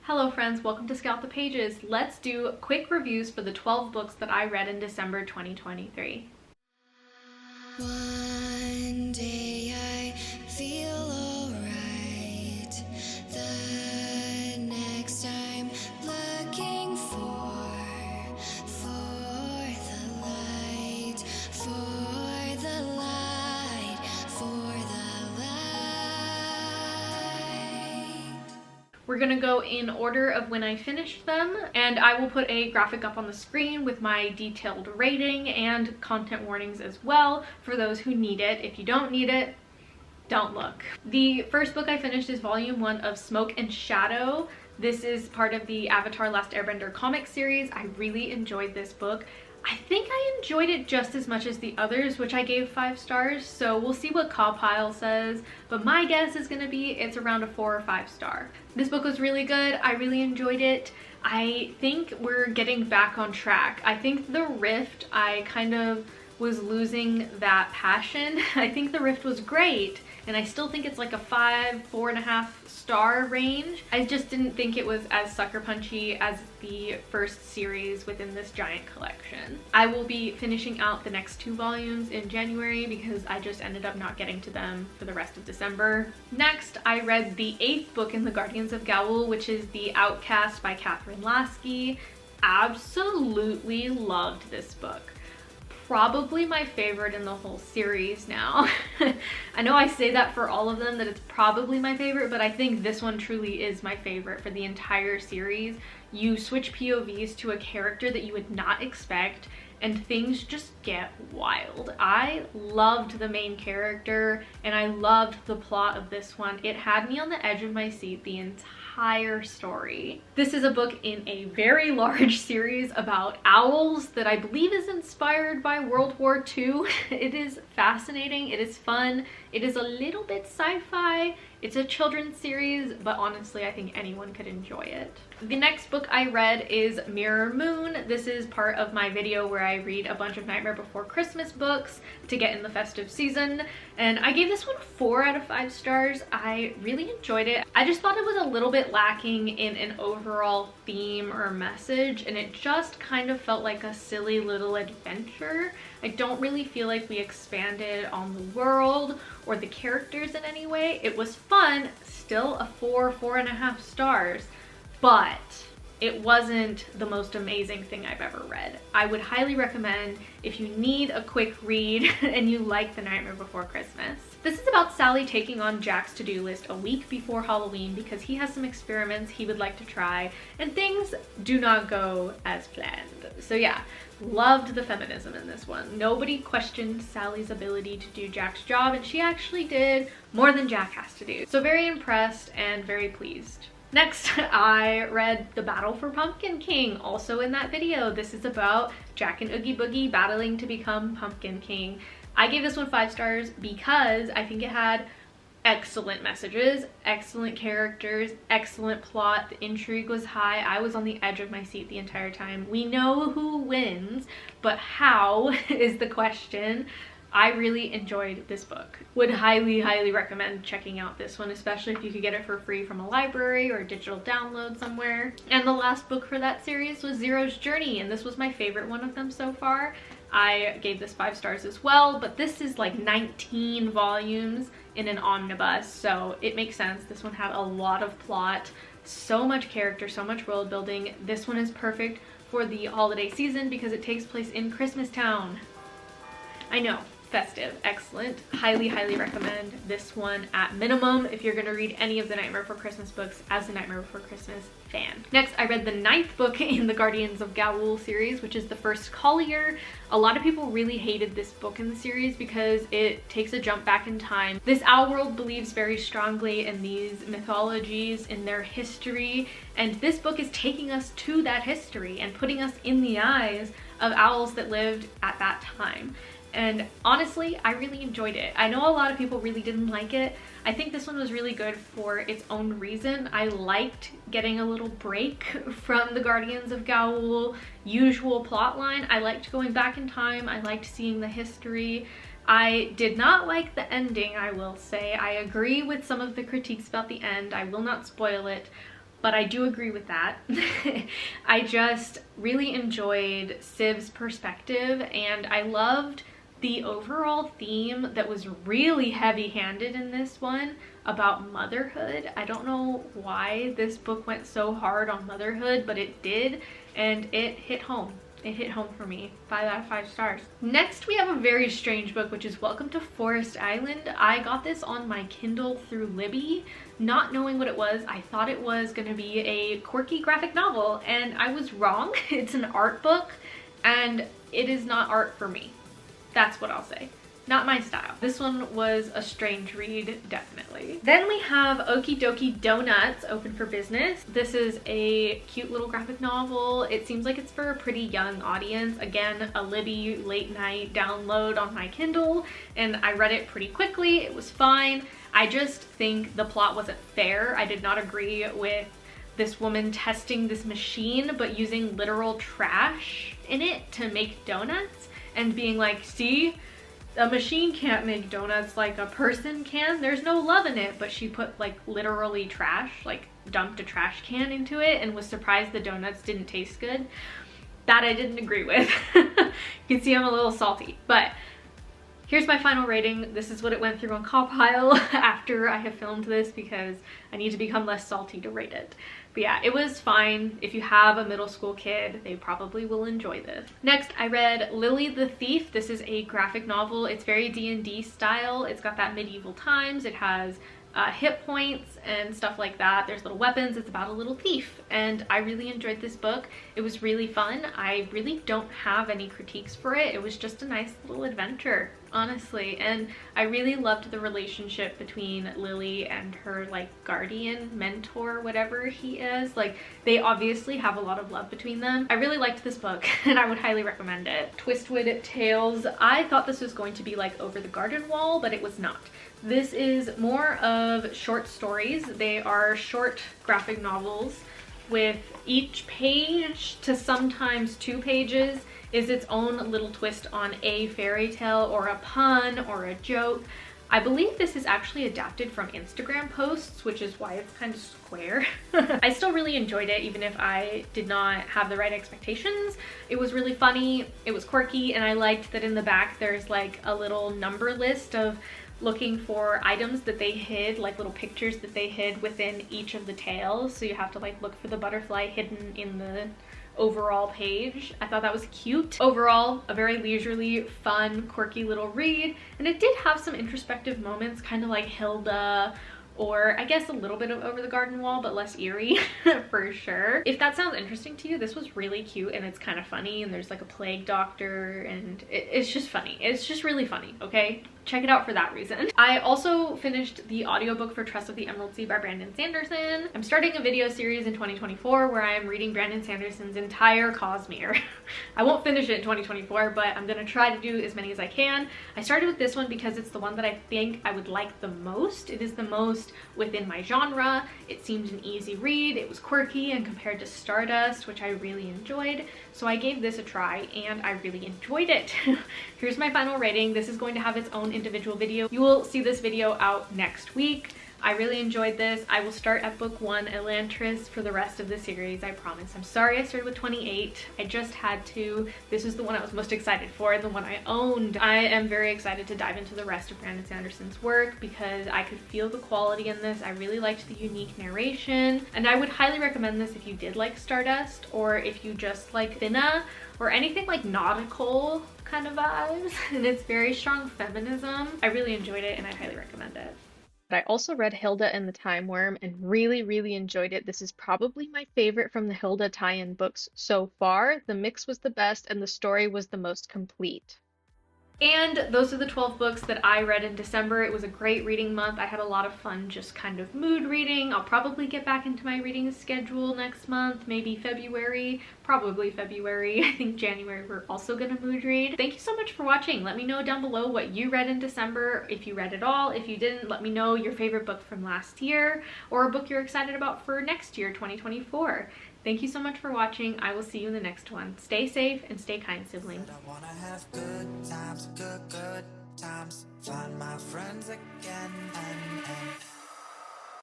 Hello friends, welcome to Scout the Pages. Let's do quick reviews for the 12 books that I read in December 2023. One day I feel alright. The next I'm looking for the light, for the light, for the light. We're gonna go in order of when I finished them, and I will put a graphic up on the screen with my detailed rating and content warnings as well for those who need it. If you don't need it, don't look. The first book I finished is volume 1 of Smoke and Shadow. This is part of the Avatar Last Airbender comic series. I really enjoyed this book. I think I enjoyed it just as much as the others, which I gave 5 stars, so we'll see what Compile says, but my guess is gonna be it's around a 4 or 5 star. This book was really good. I really enjoyed it. I think we're getting back on track. I think the Rift, I kind of was losing that passion. I think the Rift was great, and I still think it's like a 5, 4.5 star range. I just didn't think it was as sucker punchy as the first series within this giant collection. I will be finishing out the next 2 volumes in January because I just ended up not getting to them for the rest of December. Next, I read the 8th book in the Guardians of Gaul, which is The Outcast by Kathryn Lasky. Absolutely loved this book. Probably my favorite in the whole series now. I know I say that for all of them, that it's probably my favorite, but I think this one truly is my favorite for the entire series. You switch POVs to a character that you would not expect, and things just get wild. I loved the main character, and I loved the plot of this one. It had me on the edge of my seat the entire story. This is a book in a very large series about owls that I believe is inspired by World War II. It is fascinating, it is fun, it is a little bit sci-fi. It's a children's series, but honestly, I think anyone could enjoy it. The next book I read is Mirror Moon. This is part of my video where I read a bunch of Nightmare Before Christmas books to get in the festive season, and I gave this one 4 out of 5 stars. I really enjoyed it. I just thought it was a little bit lacking in an overall theme or message, and it just kind of felt like a silly little adventure. I don't really feel like we expanded on the world or the characters in any way. It was fun, still a 4, 4.5 stars, but it wasn't the most amazing thing I've ever read. I would highly recommend if you need a quick read and you like The Nightmare Before Christmas. This is about Sally taking on Jack's to-do list a week before Halloween because he has some experiments he would like to try, and things do not go as planned. So yeah, loved the feminism in this one. Nobody questioned Sally's ability to do Jack's job, and she actually did more than Jack has to do. So very impressed and very pleased. Next, I read The Battle for Pumpkin King, also in that video. This is about Jack and Oogie Boogie battling to become Pumpkin King. I gave this one 5 stars because I think it had excellent messages, excellent characters, excellent plot. The intrigue was high. I was on the edge of my seat the entire time. We know who wins, but how is the question. I really enjoyed this book. Would highly, highly recommend checking out this one, especially if you could get it for free from a library or a digital download somewhere. And the last book for that series was Zero's Journey, and this was my favorite one of them so far. I gave this 5 stars as well, but this is like 19 volumes in an omnibus, so it makes sense. This one had a lot of plot, so much character, so much world building. This one is perfect for the holiday season because it takes place in Christmas Town. I know, festive, excellent. Highly, highly recommend this one at minimum if you're going to read any of the Nightmare Before Christmas books as a Nightmare Before Christmas fan. Next, I read the 9th book in the Guardians of Gaul series, which is the first Collier. A lot of people really hated this book in the series because it takes a jump back in time. This owl world believes very strongly in these mythologies, in their history, and this book is taking us to that history and putting us in the eyes of owls that lived at that time. And honestly, I really enjoyed it. I know a lot of people really didn't like it. I think this one was really good for its own reason. I liked getting a little break from the Guardians of Gaul usual plotline. I liked going back in time. I liked seeing the history. I did not like the ending, I will say. I agree with some of the critiques about the end. I will not spoil it. but I do agree with that. I just really enjoyed Civ's perspective, and I loved the overall theme that was really heavy-handed in this one about motherhood. I don't know why this book went so hard on motherhood, but it did, and it hit home. It hit home for me. 5 out of 5 stars. Next, we have a very strange book, which is Welcome to Forest Island. I got this on my Kindle through Libby. Not knowing what it was, I thought it was going to be a quirky graphic novel, and I was wrong. It's an art book, and it is not art for me. That's what I'll say. Not my style. This one was a strange read, definitely. Then we have Okie Dokie Donuts, Open for Business. This is a cute little graphic novel. It seems like it's for a pretty young audience. Again, a Libby late night download on my Kindle, and I read it pretty quickly. It was fine. I just think the plot wasn't fair. I did not agree with this woman testing this machine, but using literal trash in it to make donuts and being like, see? A machine can't make donuts like a person can. There's no love in it, but she put like literally trash, like dumped a trash can into it and was surprised the donuts didn't taste good. That I didn't agree with. You can see I'm a little salty, but here's my final rating. This is what it went through on Compile after I have filmed this because I need to become less salty to rate it. But yeah, it was fine. If you have a middle school kid, they probably will enjoy this. Next, I read Lily the Thief. This is a graphic novel. It's very D&D style. It's got that medieval times. It has hit points and stuff like that. There's little weapons. It's about a little thief, and I really enjoyed this book. It was really fun. I really don't have any critiques for it. It was just a nice little adventure, honestly, and I really loved the relationship between Lily and her like guardian, mentor, whatever he is. Like, they obviously have a lot of love between them. I really liked this book and I would highly recommend it. Twistwood Tales. I thought this was going to be like Over the Garden Wall, but it was not. This is more of short stories. They are short graphic novels with each page to sometimes 2 pages is its own little twist on a fairy tale or a pun or a joke. I believe this is actually adapted from Instagram posts, which is why it's kind of square. I still really enjoyed it, even if I did not have the right expectations. It was really funny, it was quirky, and I liked that in the back there's like a little number list of looking for items that they hid, like little pictures that they hid within each of the tales. So you have to like look for the butterfly hidden in the overall page. I thought that was cute. Overall, a very leisurely, fun, quirky little read, and it did have some introspective moments, kind of like Hilda, or I guess a little bit of Over the Garden Wall, but less eerie for sure. If that sounds interesting to you, this was really cute, and it's kind of funny, and there's like a plague doctor, and it's just funny. It's just really funny, okay? Check it out for that reason. I also finished the audiobook for Tress of the Emerald Sea by Brandon Sanderson. I'm starting a video series in 2024 where I am reading Brandon Sanderson's entire Cosmere. I won't finish it in 2024, but I'm gonna try to do as many as I can. I started with this one because it's the one that I think I would like the most. It is the most within my genre. It seemed an easy read. It was quirky and compared to Stardust, which I really enjoyed. So I gave this a try and I really enjoyed it. Here's my final rating. This is going to have its own individual video. You will see this video out next week. I really enjoyed this. I will start at book 1, Elantris, for the rest of the series, I promise. I'm sorry I started with 28. I just had to. This is the one I was most excited for and the one I owned. I am very excited to dive into the rest of Brandon Sanderson's work because I could feel the quality in this. I really liked the unique narration, and I would highly recommend this if you did like Stardust, or if you just like Finna, or anything like nautical kind of vibes. And it's very strong feminism. I really enjoyed it and I highly recommend it. I also read Hilda and the Time Worm and really enjoyed it. This is probably my favorite from the Hilda tie-in books so far. The mix was the best and the story was the most complete. And those are the 12 books that I read in December. It was a great reading month. I had a lot of fun just kind of mood reading. I'll probably get back into my reading schedule next month, maybe February, probably February. I think January we're also gonna mood read. Thank you so much for watching. Let me know down below what you read in December, if you read it all. If you didn't, let me know your favorite book from last year or a book you're excited about for next year, 2024. Thank you so much for watching. I will see you in the next one. Stay safe and stay kind, siblings. I wanna have good times, good times. Find my friends again and